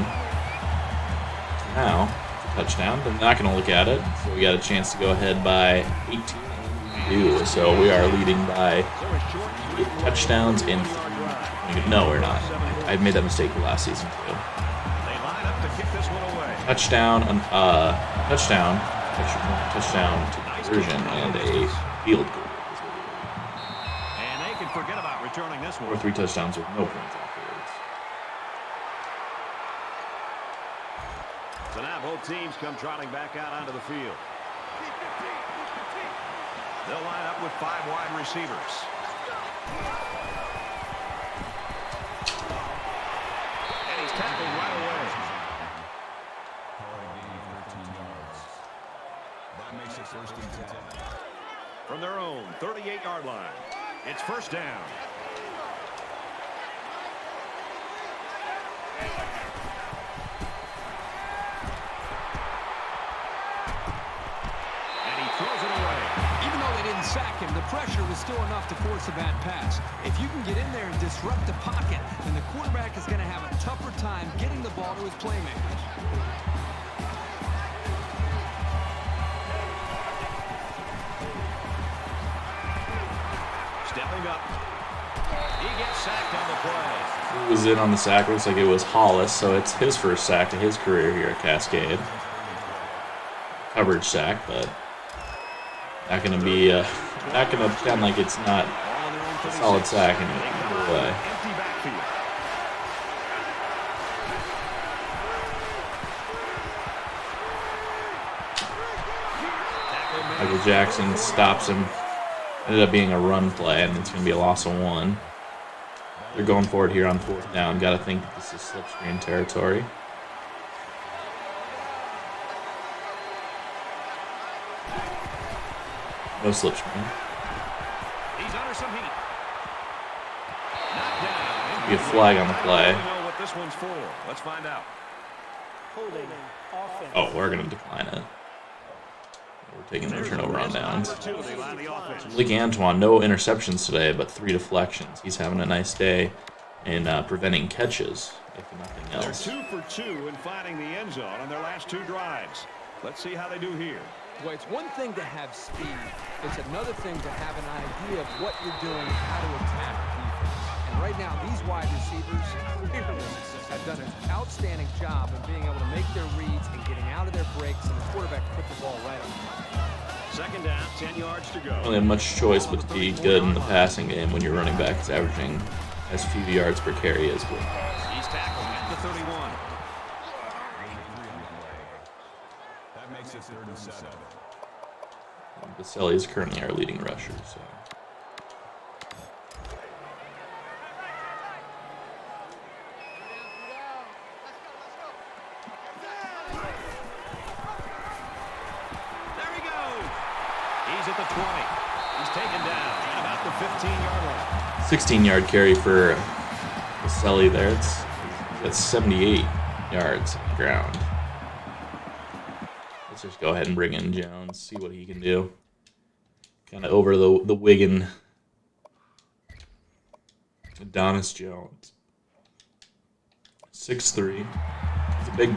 Now, touchdown. They're not going to look at it. So we got a chance to go ahead by 18-2. So we are leading by 8 touchdowns and 3. No, we're not. I made that mistake last season too. Touchdown, touchdown to conversion, and a field goal. And they can forget about returning this one. Or 3 touchdowns with no points afterwards. So now both teams come trotting back out onto the field. They'll line up with 5 wide receivers. And he's tackled right away. That makes it 1st and 10. From their own 38-yard line, it's 1st down. And he throws it away. Even though they didn't sack him, the pressure was still enough to force a bad pass. If you can get in there and disrupt the pocket, then the quarterback is going to have a tougher time getting the ball to his playmakers. Stepping up. He gets sacked on the play. He was in on the sack. Looks like it was Hollis, so it's his first sack to his career here at Cascade. Coverage sack, but not going to be, not going to pretend like it's not a solid sack in either way. Empty backfield. Michael Jackson stops him. Ended up being a run play, and it's going to be a loss of 1. They're going for it here on 4th down. Got to think that this is slipstream territory. No slipstream. He's under some heat. Knocked down. Be a flag on the play. I don't know what this one's for. Let's find out. Oh, we're going to decline it. We're taking the turnover on downs. Blake Antoine, no interceptions today, but 3 deflections. He's having a nice day in preventing catches, if nothing else. They're 2 for 2 in finding the end zone on their last 2 drives. Let's see how they do here. Well, it's one thing to have speed. It's another thing to have an idea of what you're doing, how to attack defense. And right now, these wide receivers have done an outstanding job of being able to make their reads and getting out of their breaks, and the quarterback put the ball right on the money. 2nd down, 10 yards to go. Don't really have much choice but to be good in the passing game when your running back is averaging as few yards per carry as well. He's tackled at the 31. That makes it 3rd and 7. Boselli is currently our leading rusher, so. There he goes. He's at the 20. He's taken down at about the 15-yard line. 16-yard carry for Boselli there. That's 78 yards on the ground. Let's just go ahead and bring in Jones, see what he can do. Kind of over the Wigan. Adonis Jones. 6'3". He's a big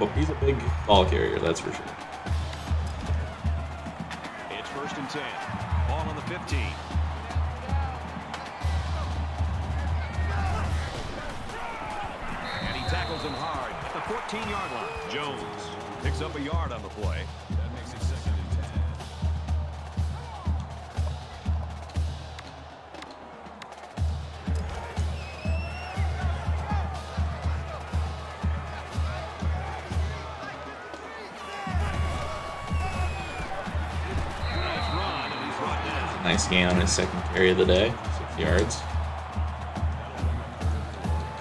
ball carrier, that's for sure. It's 1st and 10. Ball on the 15. And he tackles him hard at the 14-yard line. Jones picks up a yard on the play. That makes it 2nd and 10. Nice run, and he's brought down. Nice gain on his 2nd carry of the day, 6 yards.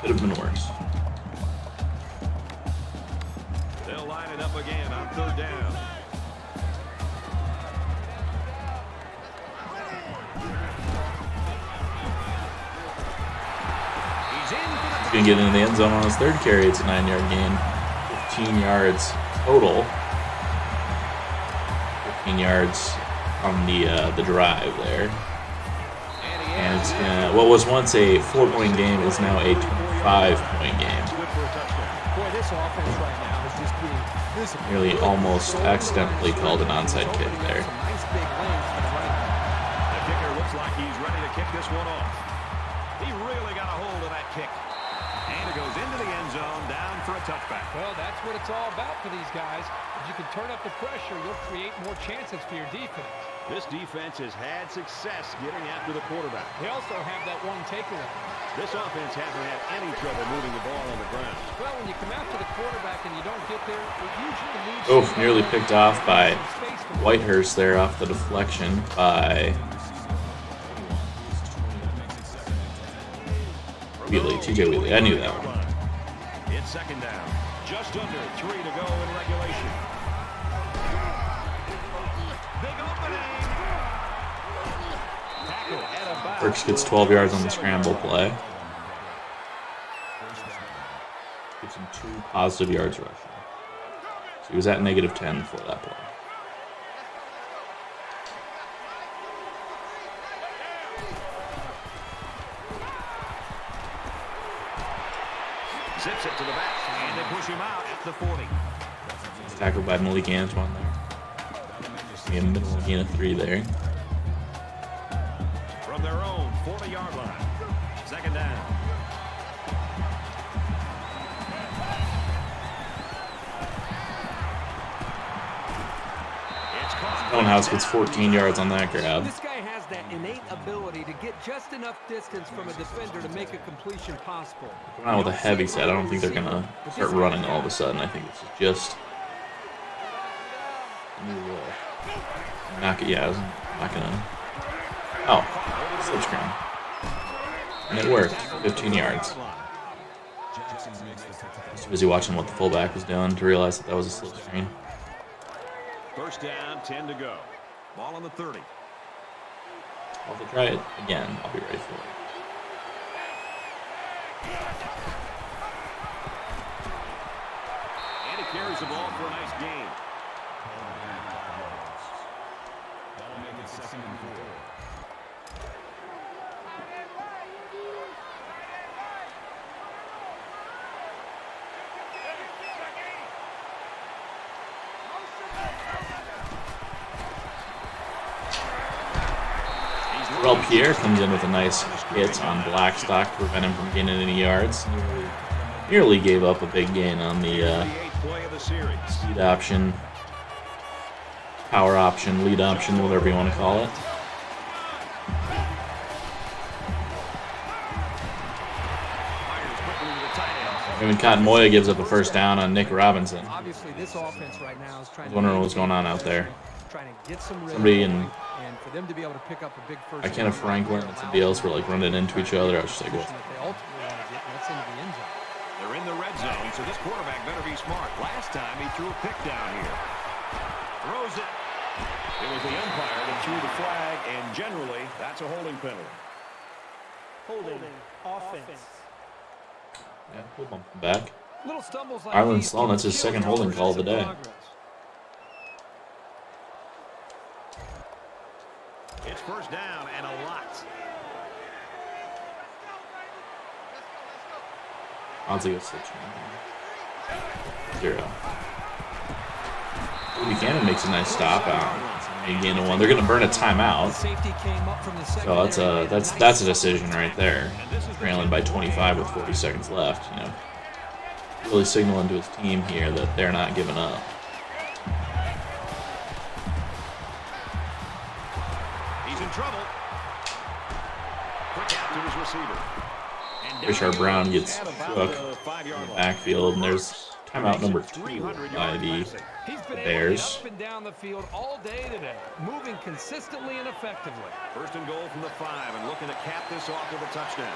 Could have been worse. They'll line it up again on 3rd down. He's in for the He's going to get into the end zone on his 3rd carry. It's a 9-yard gain. 15 yards total. 15 yards on the drive there. And he And it's gonna, what was once a 4-point game is now a 25-point game. Boy, this offense right now is just being visible. Nearly almost accidentally called an onside kick there. Some nice big lanes for the running back. The kicker looks like he's ready to kick this one off. He really got a hold of that kick. And it goes into the end zone, down for a touchback. Well, that's what it's all about for these guys. If you can turn up the pressure, you'll create more chances for your defense. This defense has had success getting after the quarterback. They also have that one takeaway. This offense hasn't had any trouble moving the ball on the ground. Well, when you come after the quarterback and you don't get there, it usually leads Oh, nearly picked off by Whitehurst there off the deflection by Wheatley, TJ Wheatley. I knew that one. It's second down. Just under 3 to go in regulation. Big opening. Tackle at about. Burks gets 12 yards on the scramble play. Gives him 2 positive yards rushing. So he was at -10 for that play. Zips it to the back, and they push him out at the 40. He's tackled by Malik Antoine there. A minimal gain of 3 there. From their own 40-yard line. Second down. It's caught. Stonehouse gets 14 yards on that grab. This guy has that innate ability to get just enough distance from a defender to make a completion possible. Coming out with a heavy set. I don't think they're going to start running all of a sudden. I think this is just... knock it. Yeah, I'm not going to... Oh, slip screen. And it worked. 15 yards. Just busy watching what the fullback was doing to realize that that was a slip screen. First down, 10 to go. Ball on the 30. Well, if they try it again, I'll be ready for it. And he carries the ball for a nice gain. That'll make it 2nd and 4. Terrell Pierre comes in with a nice hit on Blackstock to prevent him from gaining any yards. Nearly gave up a big gain on the 38th play of the series. speed option, power option, lead option, whatever you want to call it. Fires quickly to the tight end. Raymond Cotton Moya gives up a first down on Nick Robinson. Obviously, this offense right now is trying I was wondering what was going on out there. trying to get some rhythm Somebody in going, and for them to be able to pick up a big first I Kenneth Franklin and somebody else were like running into each other. I was just like, that what? they ultimately want to get, and that's into the end zone. They're in the red zone, so this quarterback better be smart. Last time he threw a pick down here. Throws it. It was the umpire that threw the flag, and generally, that's a holding penalty. Holding offense. Yeah, we'll bump him back. Little stumbles like Arlen these Sloan, that's his can second kill holding call of the day. progress. It's first down and a lot. I'll take a switch. 0. Buchanan makes a nice stop out. Gain of 1. They're going to burn a timeout. Safety came up from the So that's a decision right there. Trailing by 25 with 40 seconds left. You know, really signaling to his team here that they're not giving up. He's in trouble. Quick out to his receiver. And Richard Brown gets at about shook the 5-yard line. backfield, and there's timeout number 2 by the He's been Bears. up and down the field all day today, moving consistently and effectively. First and goal from the 5, and looking to cap this off with a touchdown.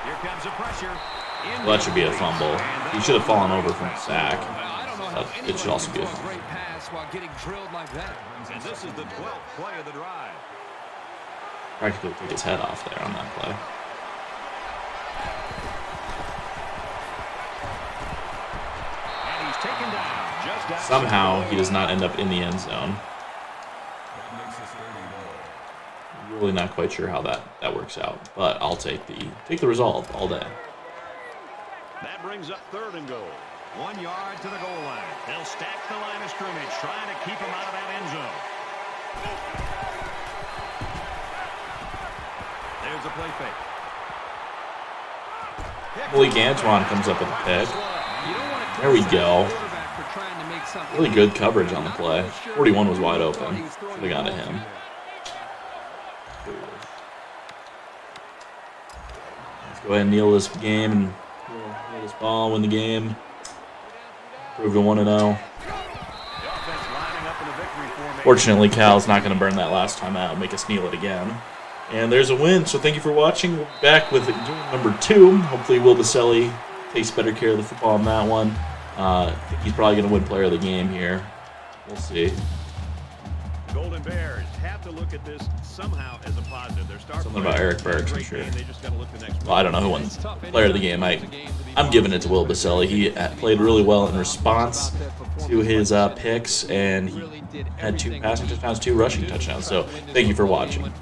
Here comes the pressure. Well, that should be a fumble. He should have fallen over from the sack. I don't know how But it should also be a anyone throws fumble. great pass while getting drilled like that. And this is the 12th play of the drive. Practically took his head off there on that play. And he's taken down just Somehow, he does not end up in the end zone. Really not quite sure how that works out, but I'll take the result all day. That brings up 3rd and goal. 1 yard to the goal line. They'll stack the line of scrimmage, trying to keep him out of that end zone. There's a play fake. Malik Antoine comes up with a pick. There we go. Really good coverage on the play. 41 was wide open. Should have gone to him. Let's go ahead and kneel this game and kneel this ball, win the game. Prove to 1-0. Fortunately, Cal's not going to burn that last time out and make us kneel it again. And there's a win, so thank you for watching. We'll be back with game number 2. Hopefully Wil Boselli takes better care of the football on that one. I think he's probably going to win player of the game here. We'll see. Golden Bears have to look at this somehow as a positive. Something about Eric Burks, I'm sure. Well, I don't know who won player of the game. I'm giving it to Wil Boselli. He played really well in response to his picks, and he had 2 passing touchdowns, 2 rushing touchdowns. So thank you for watching.